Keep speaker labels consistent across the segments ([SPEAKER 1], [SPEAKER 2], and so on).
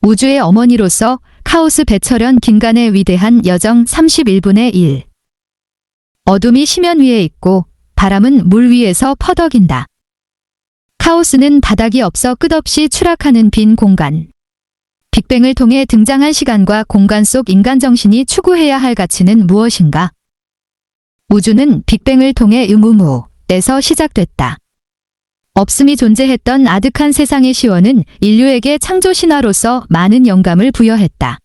[SPEAKER 1] 우주의 어머니로서 카오스 배철현 김간의 위대한 여정 31분의 1. 어둠이 심연 위에 있고 바람은 물 위에서 퍼덕인다. 카오스는 바닥이 없어 끝없이 추락하는 빈 공간. 빅뱅을 통해 등장한 시간과 공간 속 인간 정신이 추구해야 할 가치는 무엇인가? 우주는 빅뱅을 통해 의무무에서 시작됐다. 없음이 존재했던 아득한 세상의 시원은 인류에게 창조 신화로서 많은 영감을 부여했다.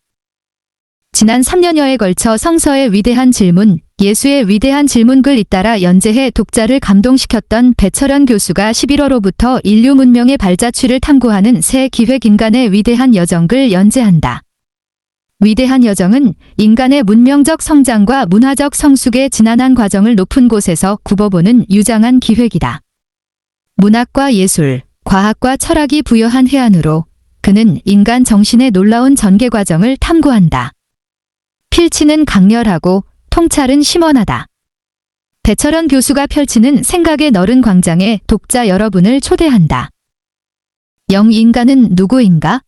[SPEAKER 1] 지난 3년여에 걸쳐 성서의 위대한 질문, 예수의 위대한 질문글 잇따라 연재해 독자를 감동시켰던 배철현 교수가 11월호부터 인류 문명의 발자취를 탐구하는 새 기획 인간의 위대한 여정을 연재한다. 위대한 여정은 인간의 문명적 성장과 문화적 성숙의 지난한 과정을 높은 곳에서 굽어보는 유장한 기획이다. 문학과 예술, 과학과 철학이 부여한 해안으로 그는 인간 정신의 놀라운 전개 과정을 탐구한다. 필치는 강렬하고 통찰은 심원하다. 배철현 교수가 펼치는 생각의 너른 광장에 독자 여러분을 초대한다. 영인간은 누구인가?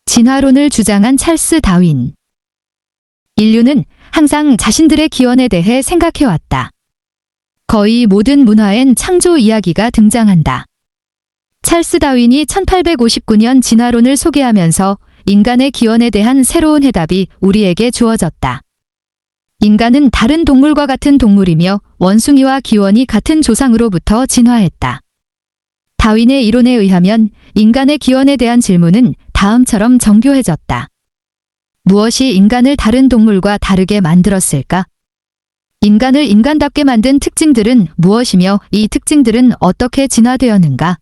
[SPEAKER 1] 진화론을 주장한 찰스 다윈. 인류는 항상 자신들의 기원에 대해 생각해왔다. 거의 모든 문화엔 창조 이야기가 등장한다. 찰스 다윈이 1859년 진화론을 소개하면서 인간의 기원에 대한 새로운 해답이 우리에게 주어졌다. 인간은 다른 동물과 같은 동물이며 원숭이와 기원이 같은 조상으로부터 진화했다. 다윈의 이론에 의하면 인간의 기원에 대한 질문은 다음처럼 정교해졌다. 무엇이 인간을 다른 동물과 다르게 만들었을까? 인간을 인간답게 만든 특징들은 무엇이며 이 특징들은 어떻게 진화되었는가?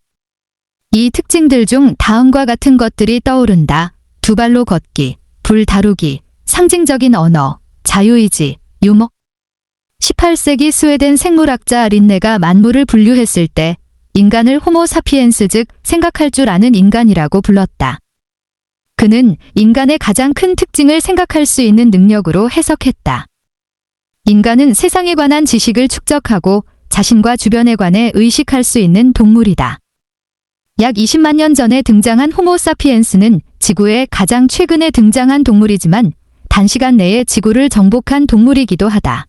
[SPEAKER 1] 이 특징들 중 다음과 같은 것들이 떠오른다. 두 발로 걷기, 불 다루기, 상징적인 언어, 자유의지, 유머. 18세기 스웨덴 생물학자 린네가 만물을 분류했을 때 인간을 호모 사피엔스 즉 생각할 줄 아는 인간이라고 불렀다. 그는 인간의 가장 큰 특징을 생각할 수 있는 능력으로 해석했다. 인간은 세상에 관한 지식을 축적하고 자신과 주변에 관해 의식할 수 있는 동물이다. 약 20만 년 전에 등장한 호모 사피엔스는 지구에 가장 최근에 등장한 동물이지만 단시간 내에 지구를 정복한 동물이기도 하다.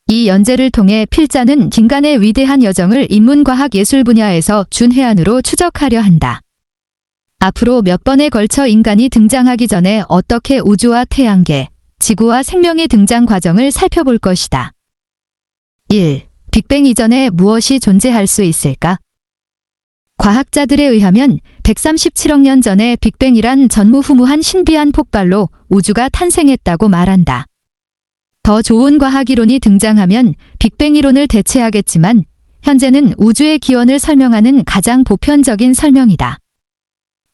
[SPEAKER 1] 이 연재를 통해 필자는 인간의 위대한 여정을 인문과학 예술 분야에서 준해안으로 추적하려 한다. 앞으로 몇 번에 걸쳐 인간이 등장하기 전에 어떻게 우주와 태양계, 지구와 생명의 등장 과정을 살펴볼 것이다. 1. 빅뱅 이전에 무엇이 존재할 수 있을까? 과학자들에 의하면 137억 년 전에 빅뱅이란 전무후무한 신비한 폭발로 우주가 탄생했다고 말한다. 더 좋은 과학이론이 등장하면 빅뱅 이론을 대체하겠지만 현재는 우주의 기원을 설명하는 가장 보편적인 설명이다.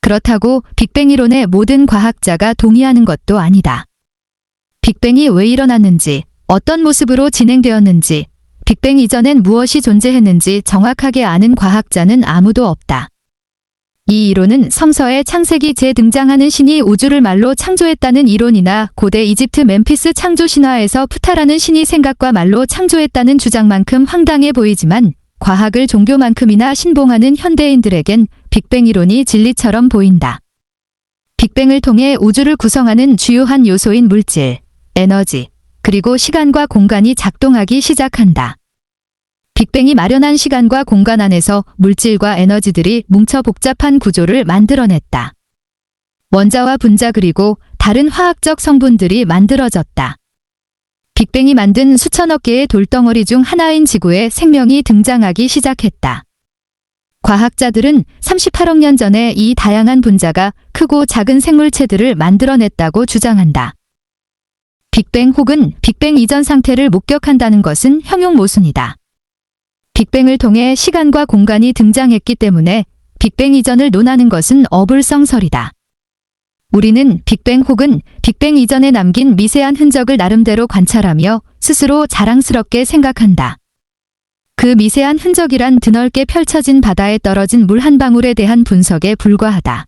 [SPEAKER 1] 그렇다고 빅뱅 이론에 모든 과학자가 동의하는 것도 아니다. 빅뱅이 왜 일어났는지, 어떤 모습으로 진행되었는지, 빅뱅 이전엔 무엇이 존재했는지 정확하게 아는 과학자는 아무도 없다. 이 이론은 성서에 창세기 재등장하는 신이 우주를 말로 창조했다는 이론이나 고대 이집트 멤피스 창조 신화에서 푸타라는 신이 생각과 말로 창조했다는 주장만큼 황당해 보이지만 과학을 종교만큼이나 신봉하는 현대인들에겐 빅뱅 이론이 진리처럼 보인다. 빅뱅을 통해 우주를 구성하는 주요한 요소인 물질, 에너지, 그리고 시간과 공간이 작동하기 시작한다. 빅뱅이 마련한 시간과 공간 안에서 물질과 에너지들이 뭉쳐 복잡한 구조를 만들어냈다. 원자와 분자 그리고 다른 화학적 성분들이 만들어졌다. 빅뱅이 만든 수천억 개의 돌덩어리 중 하나인 지구에 생명이 등장하기 시작했다. 과학자들은 38억 년 전에 이 다양한 분자가 크고 작은 생물체들을 만들어냈다고 주장한다. 빅뱅 혹은 빅뱅 이전 상태를 목격한다는 것은 형용모순이다. 빅뱅을 통해 시간과 공간이 등장했기 때문에 빅뱅 이전을 논하는 것은 어불성설이다. 우리는 빅뱅 혹은 빅뱅 이전에 남긴 미세한 흔적을 나름대로 관찰하며 스스로 자랑스럽게 생각한다. 그 미세한 흔적이란 드넓게 펼쳐진 바다에 떨어진 물 한 방울에 대한 분석에 불과하다.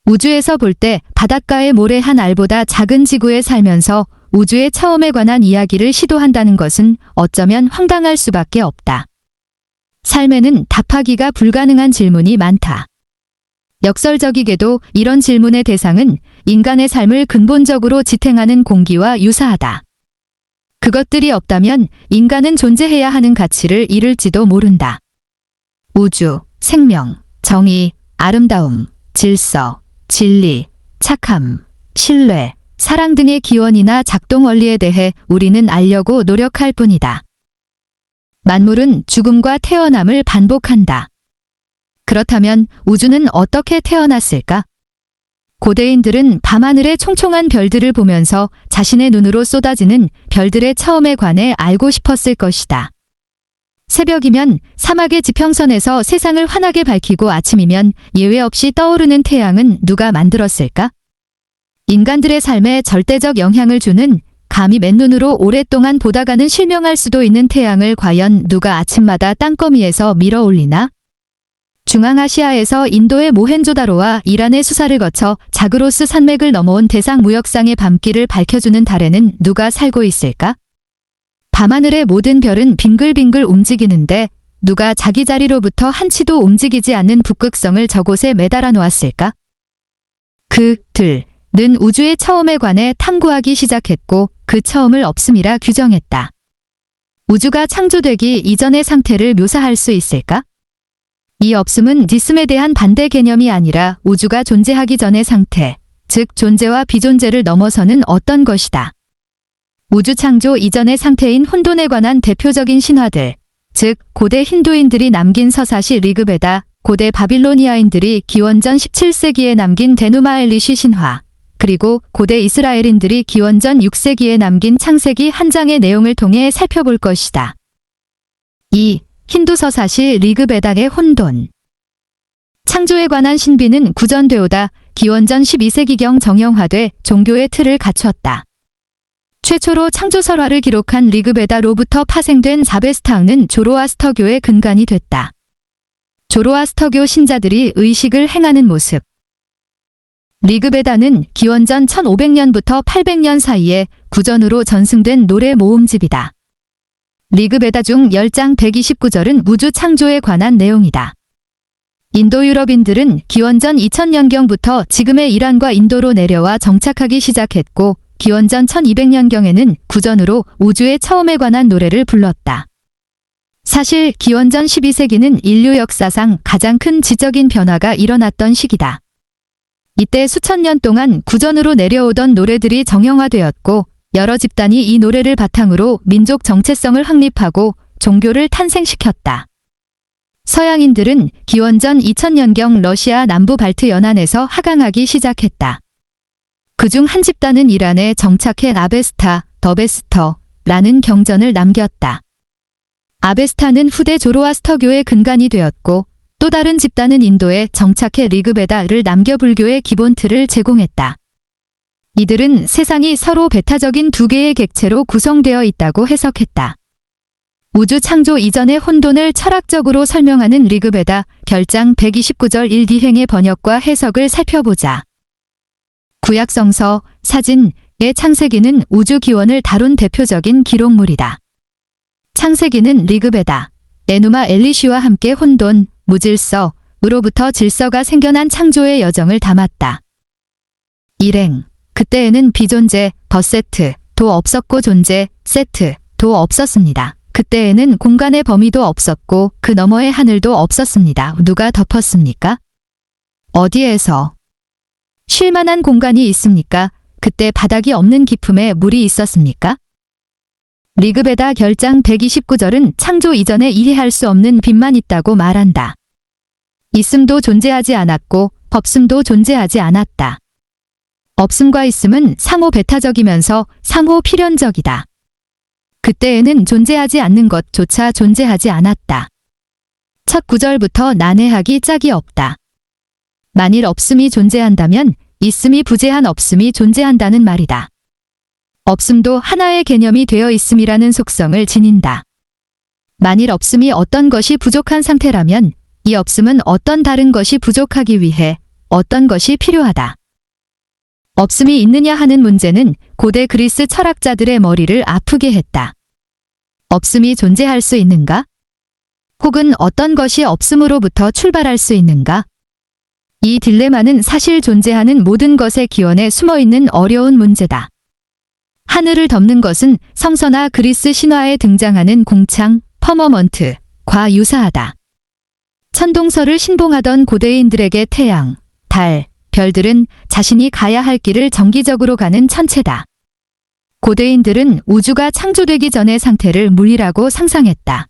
[SPEAKER 1] 우주에서 볼 때 바닷가의 모래 한 알보다 작은 지구에 살면서 우주의 처음에 관한 이야기를 시도한다는 것은 어쩌면 황당할 수밖에 없다. 삶에는 답하기가 불가능한 질문이 많다. 역설적이게도 이런 질문의 대상은 인간의 삶을 근본적으로 지탱하는 공기와 유사하다. 그것들이 없다면 인간은 존재해야 하는 가치를 잃을지도 모른다. 우주, 생명, 정의, 아름다움, 질서, 진리, 착함, 신뢰, 사랑 등의 기원이나 작동 원리에 대해 우리는 알려고 노력할 뿐이다. 만물은 죽음과 태어남을 반복한다. 그렇다면 우주는 어떻게 태어났을까? 고대인들은 밤하늘의 총총한 별들을 보면서 자신의 눈으로 쏟아지는 별들의 처음에 관해 알고 싶었을 것이다. 새벽이면 사막의 지평선에서 세상을 환하게 밝히고 아침이면 예외 없이 떠오르는 태양은 누가 만들었을까? 인간들의 삶에 절대적 영향을 주는 감히 맨눈으로 오랫동안 보다가는 실명할 수도 있는 태양을 과연 누가 아침마다 땅거미에서 밀어 올리나? 중앙아시아에서 인도의 모헨조다로와 이란의 수사를 거쳐 자그로스 산맥을 넘어온 대상 무역상의 밤길을 밝혀주는 달에는 누가 살고 있을까? 밤하늘의 모든 별은 빙글빙글 움직이는데 누가 자기 자리로부터 한치도 움직이지 않는 북극성을 저곳에 매달아 놓았을까? 그들은 우주의 처음에 관해 탐구하기 시작했고 그 처음을 없음이라 규정했다. 우주가 창조되기 이전의 상태를 묘사할 수 있을까? 이 없음은 니슴에 대한 반대 개념이 아니라 우주가 존재하기 전의 상태, 즉 존재와 비존재를 넘어서는 어떤 것이다. 우주 창조 이전의 상태인 혼돈에 관한 대표적인 신화들, 즉 고대 힌두인들이 남긴 서사시 리그베다, 고대 바빌로니아인들이 기원전 17세기에 남긴 데누마엘리시 신화, 그리고 고대 이스라엘인들이 기원전 6세기에 남긴 창세기 한 장의 내용을 통해 살펴볼 것이다. 2. 힌두 서사시 리그베다의 혼돈. 창조에 관한 신비는 구전되오다 기원전 12세기경 정형화돼 종교의 틀을 갖추었다. 최초로 창조 설화를 기록한 리그베다로부터 파생된 사베스타는 조로아스터교의 근간이 됐다. 조로아스터교 신자들이 의식을 행하는 모습. 리그베다는 기원전 1500년부터 800년 사이에 구전으로 전승된 노래 모음집이다. 리그베다 중 10장 129절은 우주 창조에 관한 내용이다. 인도 유럽인들은 기원전 2000년경부터 지금의 이란과 인도로 내려와 정착하기 시작했고 기원전 1200년경에는 구전으로 우주의 처음에 관한 노래를 불렀다. 사실 기원전 12세기는 인류 역사상 가장 큰 지적인 변화가 일어났던 시기다. 이때 수천 년 동안 구전으로 내려오던 노래들이 정형화되었고 여러 집단이 이 노래를 바탕으로 민족 정체성을 확립하고 종교를 탄생시켰다. 서양인들은 기원전 2000년경 러시아 남부 발트 연안에서 하강하기 시작했다. 그중 한 집단은 이란에 정착해 아베스타, 더베스터라는 경전을 남겼다. 아베스타는 후대 조로아스터교의 근간이 되었고 또 다른 집단은 인도에 정착해 리그베다를 남겨 불교의 기본 틀을 제공했다. 이들은 세상이 서로 배타적인 두 개의 객체로 구성되어 있다고 해석했다. 우주 창조 이전의 혼돈을 철학적으로 설명하는 리그베다 결장 129절 1디행의 번역과 해석을 살펴보자. 구약성서, 사진의 창세기는 우주 기원을 다룬 대표적인 기록물이다. 창세기는 리그베다, 에누마 엘리시와 함께 혼돈, 무질서으로부터 질서가 생겨난 창조의 여정을 담았다. 일행, 그때에는 비존재, 버세트도 없었고 존재, 세트도 없었습니다. 그때에는 공간의 범위도 없었고 그 너머의 하늘도 없었습니다. 누가 덮었습니까? 어디에서? 쉴만한 공간이 있습니까? 그때 바닥이 없는 깊음에 물이 있었습니까? 리그베다 결장 129절은 창조 이전에 이해할 수 없는 빛만 있다고 말한다. 있음도 존재하지 않았고 없음도 존재하지 않았다. 없음과 있음은 상호 배타적이면서 상호 필연적이다. 그때에는 존재하지 않는 것조차 존재하지 않았다. 첫 구절부터 난해하기 짝이 없다. 만일 없음이 존재한다면 있음이 부재한 없음이 존재한다는 말이다. 없음도 하나의 개념이 되어 있음이라는 속성을 지닌다. 만일 없음이 어떤 것이 부족한 상태라면 이 없음은 어떤 다른 것이 부족하기 위해 어떤 것이 필요하다. 없음이 있느냐 하는 문제는 고대 그리스 철학자들의 머리를 아프게 했다. 없음이 존재할 수 있는가? 혹은 어떤 것이 없음으로부터 출발할 수 있는가? 이 딜레마는 사실 존재하는 모든 것의 기원에 숨어있는 어려운 문제다. 하늘을 덮는 것은 성서나 그리스 신화에 등장하는 공창, 퍼머먼트과 유사하다. 천동설을 신봉하던 고대인들에게 태양, 달, 별들은 자신이 가야 할 길을 정기적으로 가는 천체다. 고대인들은 우주가 창조되기 전의 상태를 물이라고 상상했다.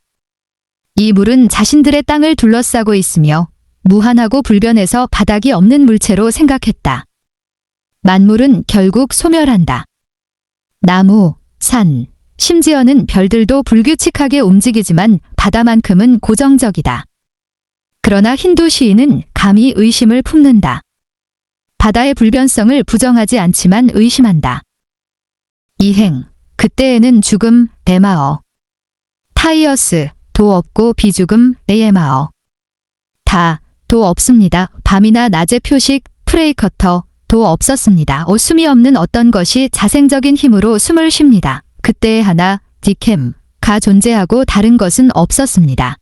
[SPEAKER 1] 이 물은 자신들의 땅을 둘러싸고 있으며 무한하고 불변해서 바닥이 없는 물체로 생각했다. 만물은 결국 소멸한다. 나무, 산, 심지어는 별들도 불규칙하게 움직이지만 바다만큼은 고정적이다. 그러나 힌두 시인은 감히 의심을 품는다. 바다의 불변성을 부정하지 않지만 의심한다. 이행, 그때에는 죽음, 에마어. 타이어스, 도 없고 비죽음, 에에마어. 다, 도 없습니다. 밤이나 낮의 표식, 프레이커터, 도 없었습니다. 숨이 없는 어떤 것이 자생적인 힘으로 숨을 쉽니다. 그때의 하나, 디캠가 존재하고 다른 것은 없었습니다.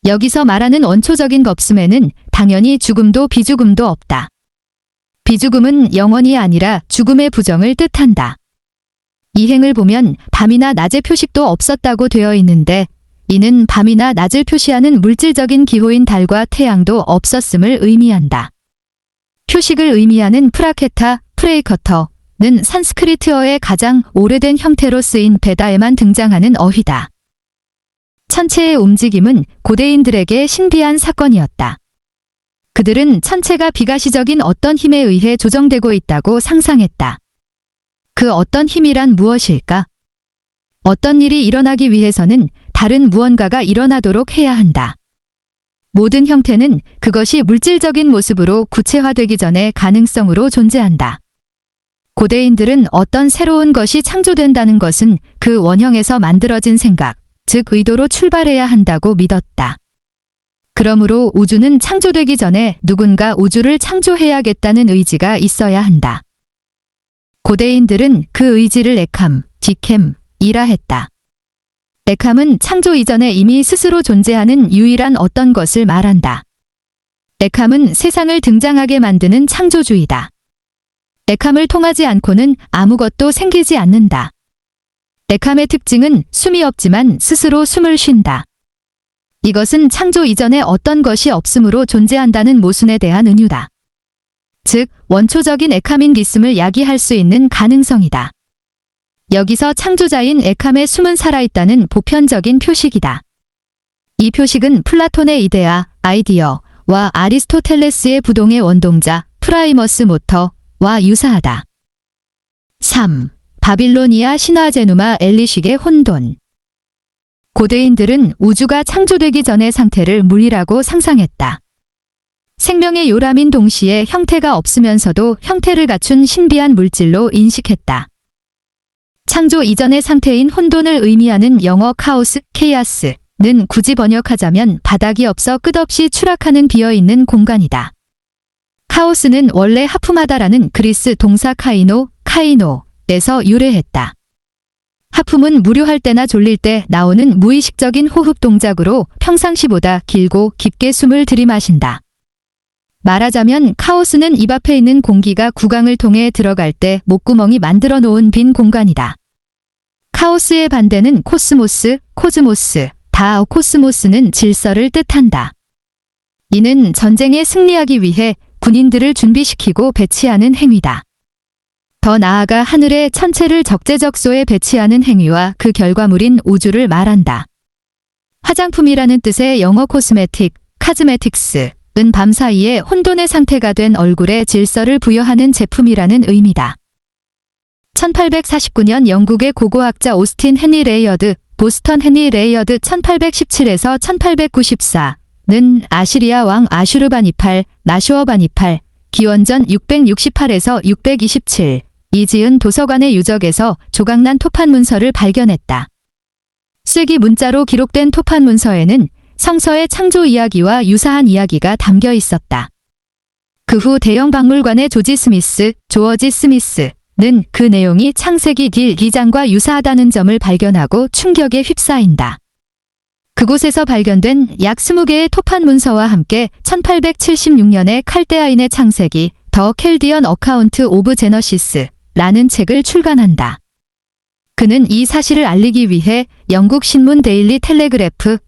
[SPEAKER 1] 여기서 말하는 원초적인 겁숨에는 당연히 죽음도 비죽음도 없다. 비죽음은 영원이 아니라 죽음의 부정을 뜻한다. 이행을 보면 밤이나 낮의 표식도 없었다고 되어 있는데 이는 밤이나 낮을 표시하는 물질적인 기호인 달과 태양도 없었음을 의미한다. 표식을 의미하는 프라케타, 프레이커터는 산스크리트어의 가장 오래된 형태로 쓰인 베다에만 등장하는 어휘다. 천체의 움직임은 고대인들에게 신비한 사건이었다. 그들은 천체가 비가시적인 어떤 힘에 의해 조정되고 있다고 상상했다. 그 어떤 힘이란 무엇일까? 어떤 일이 일어나기 위해서는 다른 무언가가 일어나도록 해야 한다. 모든 형태는 그것이 물질적인 모습으로 구체화되기 전에 가능성으로 존재한다. 고대인들은 어떤 새로운 것이 창조된다는 것은 그 원형에서 만들어진 생각, 즉 의도로 출발해야 한다고 믿었다. 그러므로 우주는 창조되기 전에 누군가 우주를 창조해야겠다는 의지가 있어야 한다. 고대인들은 그 의지를 에캄, 디캠이라 했다. 에캄은 창조 이전에 이미 스스로 존재하는 유일한 어떤 것을 말한다. 에캄은 세상을 등장하게 만드는 창조주의다. 에캄을 통하지 않고는 아무것도 생기지 않는다. 에캄의 특징은 숨이 없지만 스스로 숨을 쉰다. 이것은 창조 이전에 어떤 것이 없음으로 존재한다는 모순에 대한 은유다. 즉, 원초적인 에캄인 기슴을 야기할 수 있는 가능성이다. 여기서 창조자인 에캄의 숨은 살아있다는 보편적인 표식이다. 이 표식은 플라톤의 이데아, 아이디어와 아리스토텔레스의 부동의 원동자, 프라이머스 모터와 유사하다. 3. 바빌로니아 신화 제누마 엘리식의 혼돈. 고대인들은 우주가 창조되기 전의 상태를 물이라고 상상했다. 생명의 요람인 동시에 형태가 없으면서도 형태를 갖춘 신비한 물질로 인식했다. 창조 이전의 상태인 혼돈을 의미하는 영어 카오스, 케이아스는 굳이 번역하자면 바닥이 없어 끝없이 추락하는 비어있는 공간이다. 카오스는 원래 하품하다라는 그리스 동사 카이노에서 유래했다. 하품은 무료할 때나 졸릴 때 나오는 무의식적인 호흡 동작으로 평상시보다 길고 깊게 숨을 들이마신다. 말하자면 카오스는 입 앞에 있는 공기가 구강을 통해 들어갈 때 목구멍이 만들어 놓은 빈 공간이다. 카오스의 반대는 코스모스, 코즈모스, 코스모스는 질서를 뜻한다. 이는 전쟁에 승리하기 위해 군인들을 준비시키고 배치하는 행위다. 더 나아가 하늘의 천체를 적재적소에 배치하는 행위와 그 결과물인 우주를 말한다. 화장품이라는 뜻의 영어 코스메틱, 카즈메틱스는 밤사이에 혼돈의 상태가 된 얼굴에 질서를 부여하는 제품이라는 의미다. 1849년 영국의 고고학자 오스틴 헨리 레이어드, 보스턴 헨리 레이어드 1817에서 1894는 아시리아 왕 아슈르바니팔, 나슈어바니팔, 기원전 668에서 627, 이 지은 도서관의 유적에서 조각난 토판 문서를 발견했다. 쓰기 문자로 기록된 토판 문서에는 성서의 창조 이야기와 유사한 이야기가 담겨 있었다. 그 후 대형 박물관의 조어지 스미스는 그 내용이 창세기 2장과 유사하다는 점을 발견하고 충격에 휩싸인다. 그곳에서 발견된 약 20개의 토판 문서와 함께 1876년에 칼데아인의 창세기 더 켈디언 어카운트 오브 제너시스라는 책을 출간한다. 그는 이 사실을 알리기 위해 영국 신문 데일리 텔레그래프에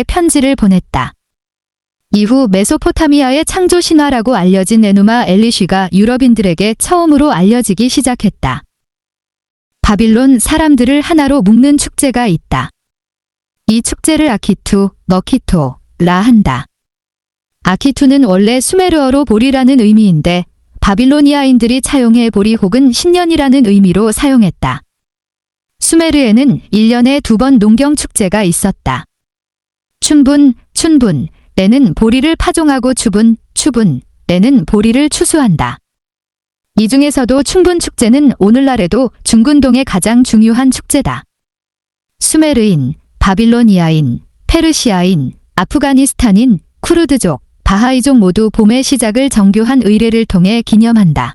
[SPEAKER 1] 편지를 보냈다. 이후 메소포타미아의 창조 신화라고 알려진 에누마 엘리쉬가 유럽인들에게 처음으로 알려지기 시작했다. 바빌론 사람들을 하나로 묶는 축제가 있다. 이 축제를 아키투, 머키토라 한다. 아키투는 원래 수메르어로 보리라는 의미인데 바빌로니아인들이 차용해 보리 혹은 신년이라는 의미로 사용했다. 수메르에는 1년에 2번 농경 축제가 있었다. 춘분, 때는 보리를 파종하고 추분, 때는 보리를 추수한다. 이 중에서도 춘분 축제는 오늘날에도 중근동의 가장 중요한 축제다. 수메르인, 바빌로니아인, 페르시아인, 아프가니스탄인, 쿠르드족, 바하이족 모두 봄의 시작을 정교한 의례를 통해 기념한다.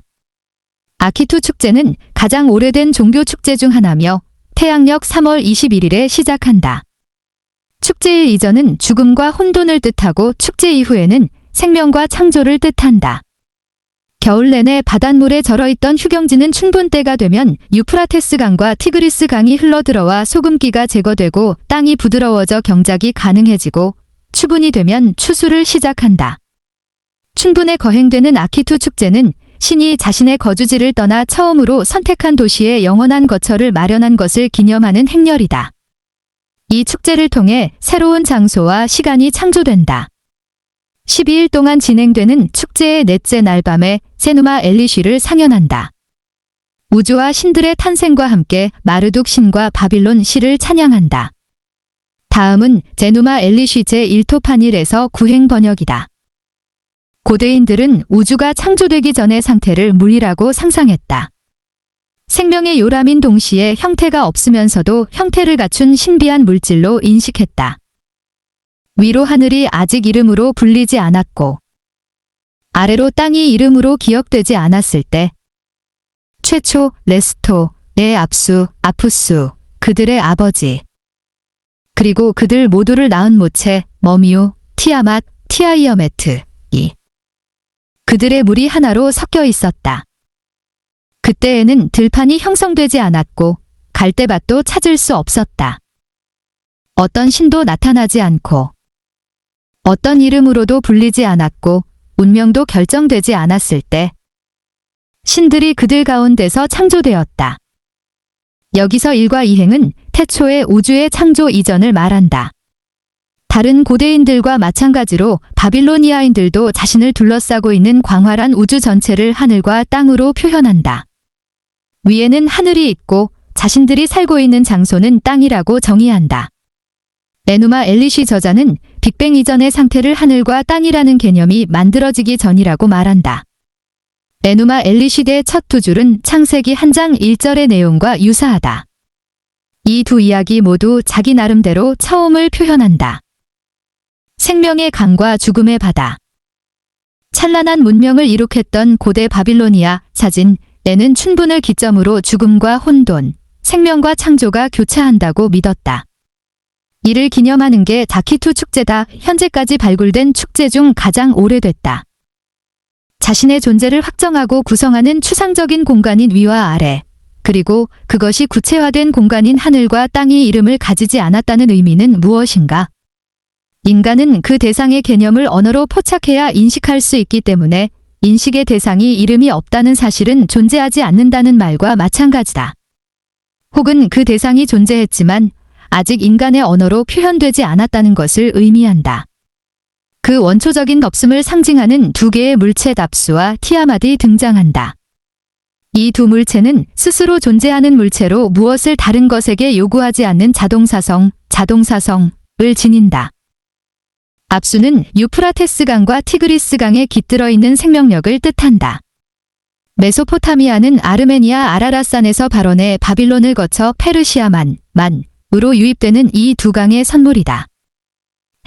[SPEAKER 1] 아키투 축제는 가장 오래된 종교 축제 중 하나며 태양력 3월 21일에 시작한다. 축제일 이전은 죽음과 혼돈을 뜻하고 축제 이후에는 생명과 창조를 뜻한다. 겨울 내내 바닷물에 절어있던 휴경지는 춘분 때가 되면 유프라테스 강과 티그리스 강이 흘러들어와 소금기가 제거되고 땅이 부드러워져 경작이 가능해지고 추분이 되면 추수를 시작한다. 춘분에 거행되는 아키투 축제는 신이 자신의 거주지를 떠나 처음으로 선택한 도시에 영원한 거처를 마련한 것을 기념하는 행렬이다. 이 축제를 통해 새로운 장소와 시간이 창조된다. 12일 동안 진행되는 축제의 넷째 날 밤에 세누마 엘리쉬를 상연한다. 우주와 신들의 탄생과 함께 마르둑 신과 바빌론 시를 찬양한다. 다음은 제누마 엘리쉬 제1토판일에서 구행 번역이다. 고대인들은 우주가 창조되기 전의 상태를 물이라고 상상했다. 생명의 요람인 동시에 형태가 없으면서도 형태를 갖춘 신비한 물질로 인식했다. 위로 하늘이 아직 이름으로 불리지 않았고 아래로 땅이 이름으로 기억되지 않았을 때 최초 레스토의 압수, 아푸수, 그들의 아버지 그리고 그들 모두를 낳은 모체 머뮤, 티아맛, 티아이어메트이 그들의 물이 하나로 섞여 있었다. 그때에는 들판이 형성되지 않았고 갈대밭도 찾을 수 없었다. 어떤 신도 나타나지 않고 어떤 이름으로도 불리지 않았고 운명도 결정되지 않았을 때 신들이 그들 가운데서 창조되었다. 여기서 일과 이행은 태초의 우주의 창조 이전을 말한다. 다른 고대인들과 마찬가지로 바빌로니아인들도 자신을 둘러싸고 있는 광활한 우주 전체를 하늘과 땅으로 표현한다. 위에는 하늘이 있고 자신들이 살고 있는 장소는 땅이라고 정의한다. 에누마 엘리쉬 저자는 빅뱅 이전의 상태를 하늘과 땅이라는 개념이 만들어지기 전이라고 말한다. 에누마 엘리쉬의 첫 두 줄은 창세기 1장 1절의 내용과 유사하다. 이 두 이야기 모두 자기 나름대로 처음을 표현한다. 생명의 강과 죽음의 바다. 찬란한 문명을 이룩했던 고대 바빌로니아 사진에는 춘분을 기점으로 죽음과 혼돈, 생명과 창조가 교차한다고 믿었다. 이를 기념하는 게 다키투 축제다. 현재까지 발굴된 축제 중 가장 오래됐다. 자신의 존재를 확정하고 구성하는 추상적인 공간인 위와 아래, 그리고 그것이 구체화된 공간인 하늘과 땅이 이름을 가지지 않았다는 의미는 무엇인가? 인간은 그 대상의 개념을 언어로 포착해야 인식할 수 있기 때문에 인식의 대상이 이름이 없다는 사실은 존재하지 않는다는 말과 마찬가지다. 혹은 그 대상이 존재했지만 아직 인간의 언어로 표현되지 않았다는 것을 의미한다. 그 원초적인 없음을 상징하는 두 개의 물체 답수와 티아맛이 등장한다. 이 두 물체는 스스로 존재하는 물체로 무엇을 다른 것에게 요구하지 않는 자동사성을 지닌다. 압수는 유프라테스 강과 티그리스 강에 깃들어 있는 생명력을 뜻한다. 메소포타미아는 아르메니아 아라라산에서 발원해 바빌론을 거쳐 페르시아만으로 유입되는 이 두 강의 선물이다.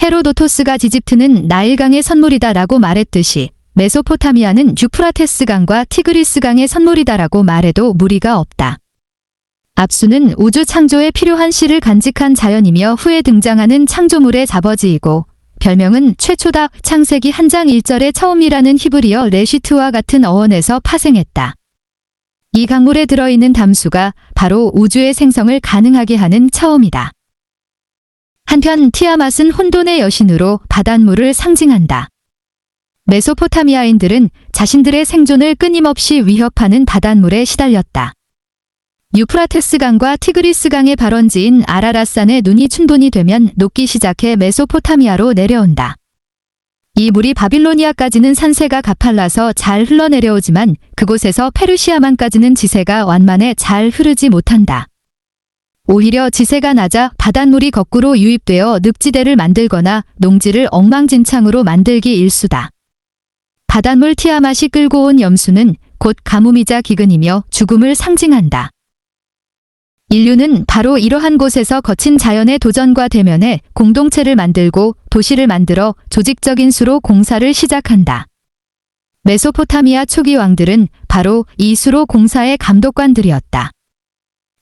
[SPEAKER 1] 헤로도토스가 지집트는 나일강의 선물이다라고 말했듯이 메소포타미아는 유프라테스 강과 티그리스 강의 선물이다라고 말해도 무리가 없다. 압수는 우주 창조에 필요한 씨를 간직한 자연이며 후에 등장하는 창조물의 자버지이고 별명은 최초다. 창세기 한 장 1절에 처음이라는 히브리어 레시트와 같은 어원에서 파생했다. 이 강물에 들어있는 담수가 바로 우주의 생성을 가능하게 하는 처음이다. 한편 티아맛은 혼돈의 여신으로 바닷물을 상징한다. 메소포타미아인들은 자신들의 생존을 끊임없이 위협하는 바닷물에 시달렸다. 유프라테스 강과 티그리스 강의 발원지인 아라랏산에 눈이 충분히 되면 녹기 시작해 메소포타미아로 내려온다. 이 물이 바빌로니아까지는 산세가 가팔라서 잘 흘러내려오지만 그곳에서 페르시아만까지는 지세가 완만해 잘 흐르지 못한다. 오히려 지세가 낮아 바닷물이 거꾸로 유입되어 늪지대를 만들거나 농지를 엉망진창으로 만들기 일수다. 바닷물 티아맛이 끌고 온 염수는 곧 가뭄이자 기근이며 죽음을 상징한다. 인류는 바로 이러한 곳에서 거친 자연의 도전과 대면해 공동체를 만들고 도시를 만들어 조직적인 수로 공사를 시작한다. 메소포타미아 초기 왕들은 바로 이 수로 공사의 감독관들이었다.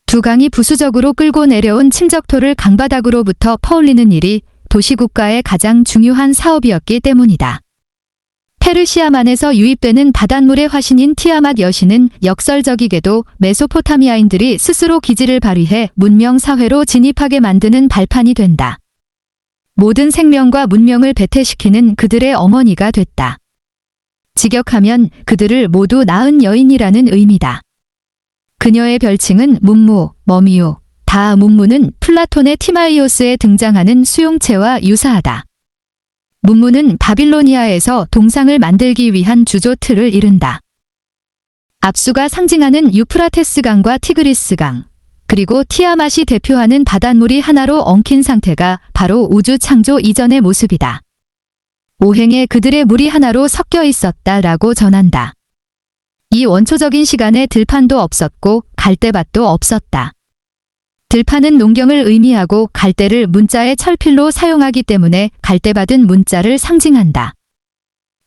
[SPEAKER 1] 두 강이 부수적으로 끌고 내려온 침적토를 강바닥으로부터 퍼올리는 일이 도시국가의 가장 중요한 사업이었기 때문이다. 페르시아만에서 유입되는 바닷물의 화신인 티아맛 여신은 역설적이게도 메소포타미아인들이 스스로 기지를 발휘해 문명사회로 진입하게 만드는 발판이 된다. 모든 생명과 문명을 배태시키는 그들의 어머니가 됐다. 직역하면 그들을 모두 낳은 여인이라는 의미다. 그녀의 별칭은 문무, 머미우, 다 문무는 플라톤의 티마이오스에 등장하는 수용체와 유사하다. 문무는 바빌로니아에서 동상을 만들기 위한 주조 틀을 이룬다. 압수가 상징하는 유프라테스 강과 티그리스 강, 그리고 티아맛이 대표하는 바닷물이 하나로 엉킨 상태가 바로 우주 창조 이전의 모습이다. 오행에 그들의 물이 하나로 섞여 있었다라고 전한다. 이 원초적인 시간에 들판도 없었고 갈대밭도 없었다. 들판은 농경을 의미하고 갈대를 문자의 철필로 사용하기 때문에 갈대밭은 문자를 상징한다.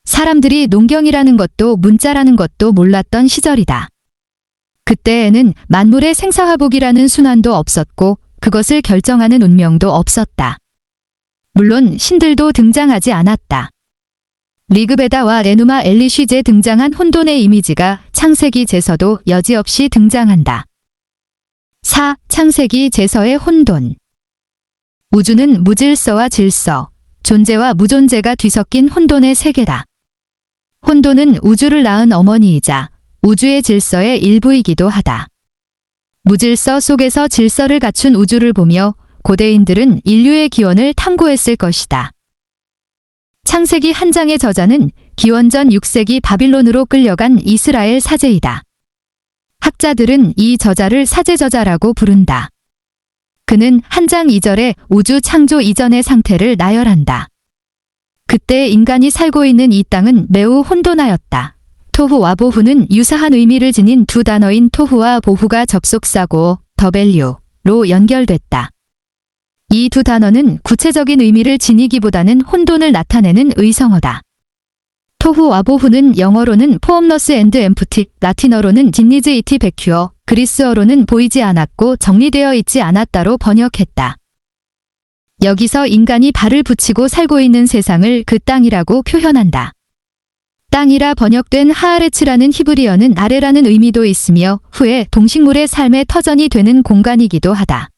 [SPEAKER 1] 사람들이 농경이라는 것도 문자라는 것도 몰랐던 시절이다. 그때에는 만물의 생사화복이라는 순환도 없었고 그것을 결정하는 운명도 없었다. 물론 신들도 등장하지 않았다. 리그베다와 에누마 엘리쉬제 등장한 혼돈의 이미지가 창세기 제서도 여지없이 등장한다. 4. 창세기 제서의 혼돈. 우주는 무질서와 질서, 존재와 무존재가 뒤섞인 혼돈의 세계다. 혼돈은 우주를 낳은 어머니이자 우주의 질서의 일부이기도 하다. 무질서 속에서 질서를 갖춘 우주를 보며 고대인들은 인류의 기원을 탐구했을 것이다. 창세기 한 장의 저자는 기원전 6세기 바빌론으로 끌려간 이스라엘 사제이다. 학자들은 이 저자를 사제저자라고 부른다. 그는 한 장 2절에 우주 창조 이전의 상태를 나열한다. 그때 인간이 살고 있는 이 땅은 매우 혼돈하였다. 토후와 보후는 유사한 의미를 지닌 두 단어인 토후와 보후가 접속사고 더밸류로 연결됐다. 이 두 단어는 구체적인 의미를 지니기보다는 혼돈을 나타내는 의성어다. 토후와 보후는 영어로는 포엄러스 앤드 엠프티, 라틴어로는 딘니즈 이티 베큐어, 그리스어로는 보이지 않았고 정리되어 있지 않았다로 번역했다. 여기서 인간이 발을 붙이고 살고 있는 세상을 그 땅이라고 표현한다. 땅이라 번역된 하아레츠라는 히브리어는 아래라는 의미도 있으며 후에 동식물의 삶의 터전이 되는 공간이기도 하다.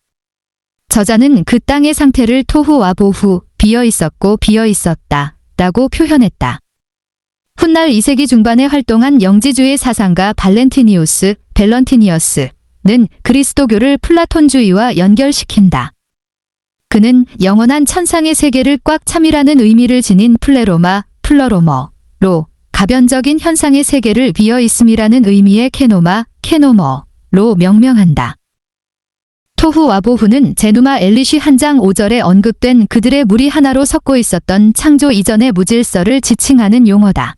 [SPEAKER 1] 저자는 그 땅의 상태를 토후와 보후, 비어 있었고 비어 있었다 라고 표현했다. 훗날 2세기 중반에 활동한 영지주의 사상가 밸런티니어스는 그리스도교를 플라톤주의와 연결시킨다. 그는 영원한 천상의 세계를 꽉 참이라는 의미를 지닌 플러로머로 가변적인 현상의 세계를 비어 있음이라는 의미의 케노머로 명명한다. 토후와 보후는 제누마 엘리쉬 한 장 5절에 언급된 그들의 물이 하나로 섞고 있었던 창조 이전의 무질서를 지칭하는 용어다.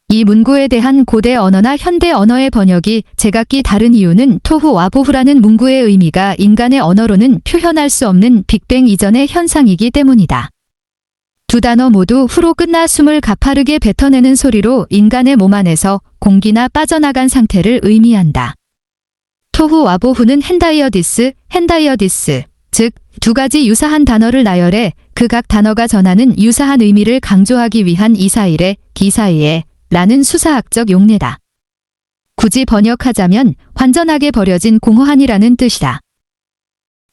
[SPEAKER 1] 이 문구에 대한 고대 언어나 현대 언어의 번역이 제각기 다른 이유는 토후와 보후라는 문구의 의미가 인간의 언어로는 표현할 수 없는 빅뱅 이전의 현상이기 때문이다. 두 단어 모두 후로 끝나 숨을 가파르게 뱉어내는 소리로 인간의 몸 안에서 공기나 빠져나간 상태를 의미한다. 토후와보후는 hendaiyodis, 즉 두 가지 유사한 단어를 나열해 그 각 단어가 전하는 유사한 의미를 강조하기 위한 이사일의 기사이에 라는 수사학적 용례다. 굳이 번역하자면 완전하게 버려진 공허한이라는 뜻이다.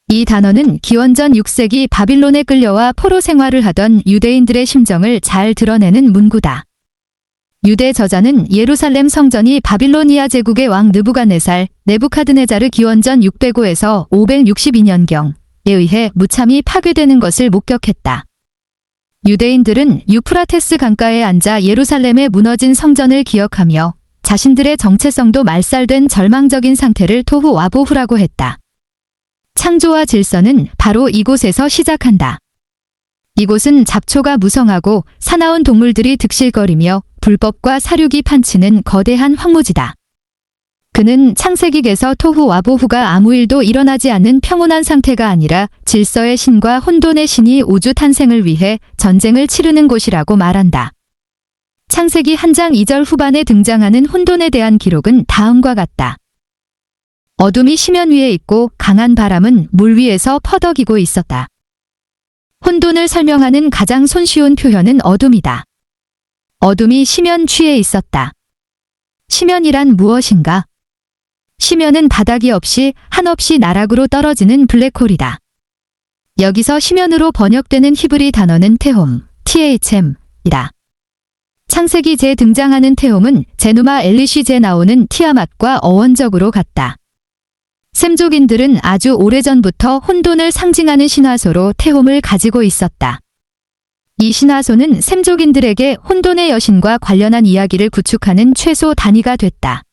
[SPEAKER 1] 이 단어는 기원전 6세기 바빌론에 끌려와 포로 생활을 하던 유대인들의 심정을 잘 드러내는 문구다. 유대 저자는 예루살렘 성전이 바빌로니아 제국의 왕 느부갓네자르 기원전 605에서 562년경에 의해 무참히 파괴되는 것을 목격했다. 유대인들은 유프라테스 강가에 앉아 예루살렘의 무너진 성전을 기억하며 자신들의 정체성도 말살된 절망적인 상태를 토후와보후라고 했다. 창조와 질서는 바로 이곳에서 시작한다. 이곳은 잡초가 무성하고 사나운 동물들이 득실거리며 불법과 사륙이 판치는 거대한 황무지다. 그는 창세기에서 토후와보후가 아무 일도 일어나지 않는 평온한 상태가 아니라 질서의 신과 혼돈의 신이 우주 탄생을 위해 전쟁을 치르는 곳이라고 말한다. 창세기 1장 2절 후반에 등장하는 혼돈에 대한 기록은 다음과 같다. 어둠이 시면 위에 있고 강한 바람은 물 위에서 퍼덕이고 있었다. 혼돈을 설명하는 가장 손쉬운 표현은 어둠이다. 어둠이 시면 취해 있었다. 시면이란 무엇인가? 시면은 바닥이 없이 한없이 나락으로 떨어지는 블랙홀이다. 여기서 시면으로 번역되는 히브리 단어는 테홈, THM이다. 창세기제에 등장하는 테홈은 제누마 엘리시제에 나오는 티아맛과 어원적으로 같다. 셈족인들은 아주 오래전부터 혼돈을 상징하는 신화소로 테홈을 가지고 있었다. 이 신화소는 셈족인들에게 혼돈의 여신과 관련한 이야기를 구축하는 최소 단위가 됐다.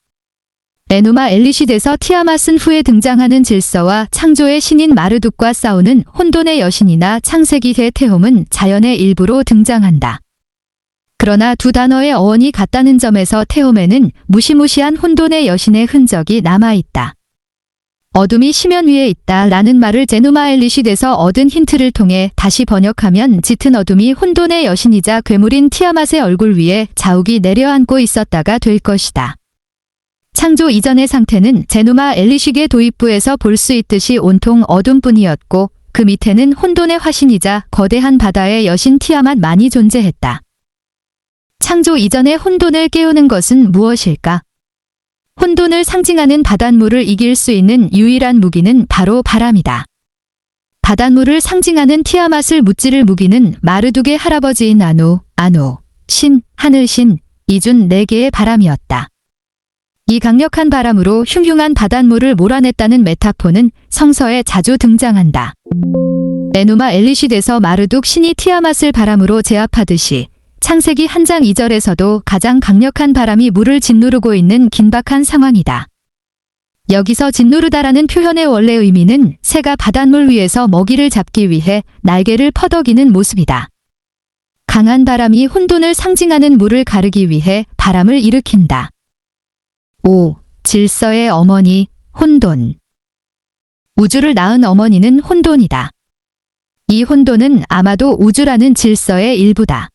[SPEAKER 1] 에누마 엘리시드에서 티아맛은 후에 등장하는 질서와 창조의 신인 마르둑과 싸우는 혼돈의 여신이나 창세기의 테홈은 자연의 일부로 등장한다. 그러나 두 단어의 어원이 같다는 점에서 테홈에는 무시무시한 혼돈의 여신의 흔적이 남아있다. 어둠이 시면 위에 있다 라는 말을 제누마 엘리시드에서 얻은 힌트를 통해 다시 번역하면 짙은 어둠이 혼돈의 여신이자 괴물인 티아맛의 얼굴 위에 자욱이 내려앉고 있었다가 될 것이다. 창조 이전의 상태는 제누마 엘리시드의 도입부에서 볼 수 있듯이 온통 어둠뿐이었고 그 밑에는 혼돈의 화신이자 거대한 바다의 여신 티아맛만이 존재했다. 창조 이전의 혼돈을 깨우는 것은 무엇일까? 혼돈을 상징하는 바닷물을 이길 수 있는 유일한 무기는 바로 바람이다. 바닷물을 상징하는 티아맛을 무찌를 무기는 마르둑의 할아버지인 아누, 신, 하늘신, 이준 4개의 바람이었다. 이 강력한 바람으로 흉흉한 바닷물을 몰아냈다는 메타포는 성서에 자주 등장한다. 에누마 엘리시드에서 마르둑 신이 티아맛을 바람으로 제압하듯이 창세기 1장 2절에서도 가장 강력한 바람이 물을 짓누르고 있는 긴박한 상황이다. 여기서 짓누르다라는 표현의 원래 의미는 새가 바닷물 위에서 먹이를 잡기 위해 날개를 퍼덕이는 모습이다. 강한 바람이 혼돈을 상징하는 물을 가르기 위해 바람을 일으킨다. 5. 질서의 어머니, 혼돈. 우주를 낳은 어머니는 혼돈이다. 이 혼돈은 아마도 우주라는 질서의 일부다.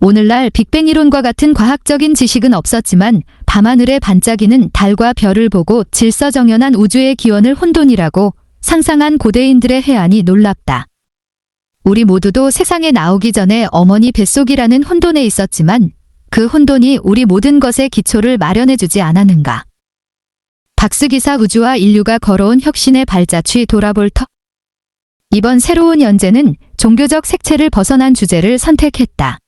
[SPEAKER 1] 오늘날 빅뱅 이론과 같은 과학적인 지식은 없었지만 밤하늘에 반짝이는 달과 별을 보고 질서정연한 우주의 기원을 혼돈이라고 상상한 고대인들의 해안이 놀랍다. 우리 모두도 세상에 나오기 전에 어머니 뱃속이라는 혼돈에 있었지만 그 혼돈이 우리 모든 것의 기초를 마련해주지 않았는가. 박스기사 우주와 인류가 걸어온 혁신의 발자취 돌아볼 터. 이번 새로운 연재는 종교적 색채를 벗어난 주제를 선택했다.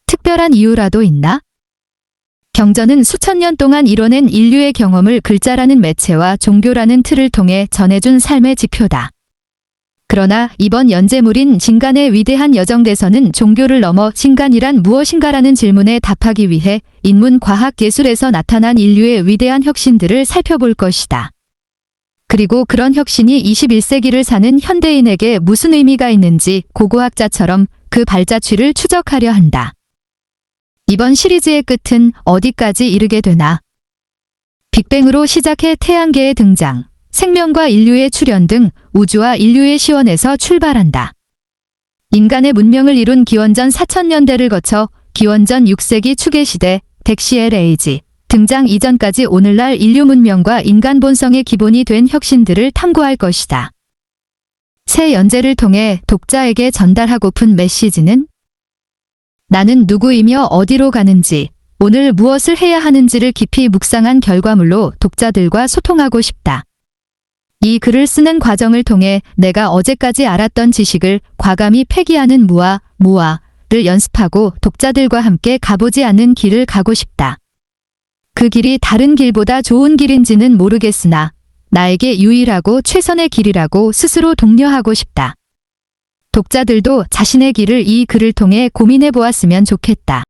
[SPEAKER 1] 특별한 이유라도 있나? 경전은 수천 년 동안 이뤄낸 인류의 경험을 글자라는 매체와 종교라는 틀을 통해 전해준 삶의 지표다. 그러나 이번 연재물인 진간의 위대한 여정대서는 종교를 넘어 진간이란 무엇인가라는 질문에 답하기 위해 인문, 과학, 예술에서 나타난 인류의 위대한 혁신들을 살펴볼 것이다. 그리고 그런 혁신이 21세기를 사는 현대인에게 무슨 의미가 있는지 고고학자처럼 그 발자취를 추적하려 한다. 이번 시리즈의 끝은 어디까지 이르게 되나? 빅뱅으로 시작해 태양계의 등장, 생명과 인류의 출현 등 우주와 인류의 시원에서 출발한다. 인간의 문명을 이룬 기원전 4000년대를 거쳐 기원전 6세기 추계시대, 덱시엘 에이지, 등장 이전까지 오늘날 인류 문명과 인간 본성의 기본이 된 혁신들을 탐구할 것이다. 새 연재를 통해 독자에게 전달하고픈 메시지는 나는 누구이며 어디로 가는지, 오늘 무엇을 해야 하는지를 깊이 묵상한 결과물로 독자들과 소통하고 싶다. 이 글을 쓰는 과정을 통해 내가 어제까지 알았던 지식을 과감히 폐기하는 무아를 연습하고 독자들과 함께 가보지 않는 길을 가고 싶다. 그 길이 다른 길보다 좋은 길인지는 모르겠으나 나에게 유일하고 최선의 길이라고 스스로 독려하고 싶다. 독자들도 자신의 길을 이 글을 통해 고민해 보았으면 좋겠다.